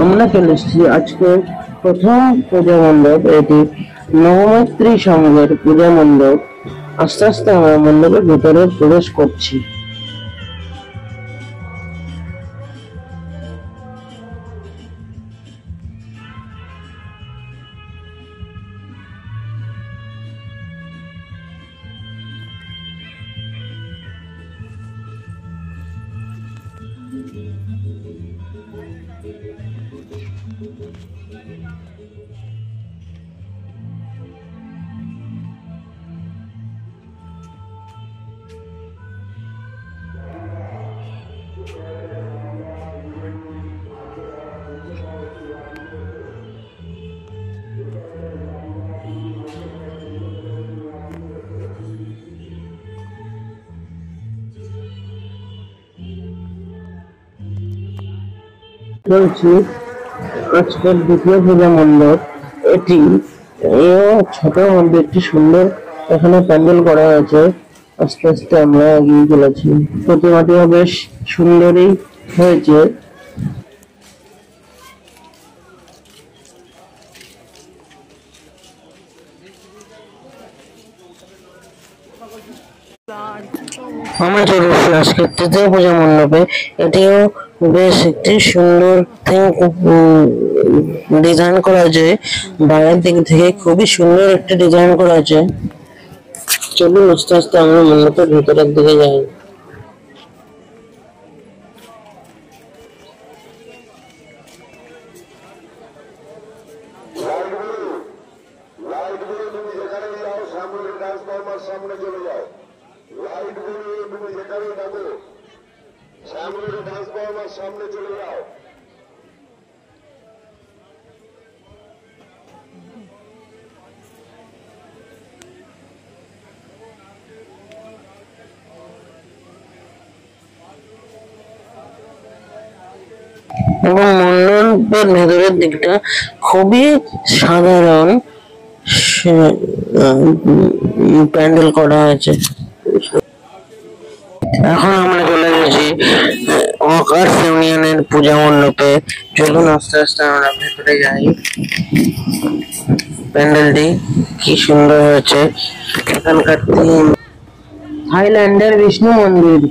আমরা চলে এসেছি আজকে প্রথম পূজা মণ্ডপ। এটি নবমৈত্রী সংঘের পূজা মণ্ডপ। আস্তে আস্তে আমরা মণ্ডপের ভিতরে প্রবেশ করছি। চলছি আজকের দ্বিতীয় পূজা মণ্ডপ। এটি ছোট মধ্যে একটি সুন্দর এখানে প্যান্ডেল করা হয়েছে। আস্তে আস্তে আমরা এগিয়ে চলেছি। প্রতিমাটিও বেশ সুন্দরই হয়েছে। আমরা চলে এসেছি আজকের তৃতীয় পূজা মণ্ডপে। এটিও বেশ একটি সুন্দর ডিজাইন করা আছে। বাইরের দিক থেকে খুবই সুন্দর একটা ডিজাইন করা আছে। চলুন আস্তে আস্তে আমরা মণ্ডপের ভিতরের দিকে যাই। সামনে চলে যাও, লাইট বলিয়ে তুমি যেখানে ডাকো সামনে ট্রান্সফরমার সামনে চলে যাও। এবং মণ্ডপের ভেতরের দিকটা খুবই সাধারণ প্যান্ডেল করা হয়েছে। এখন আমরা চলে গেছি আকাশ ইউনিয়নের পূজা মণ্ডপে। চলুন আস্তে আস্তে আমরা ভেতরে যাই। প্যান্ডেলটি কি সুন্দর হয়েছে। এখানকার থাইল্যান্ডের বিষ্ণু মন্দির।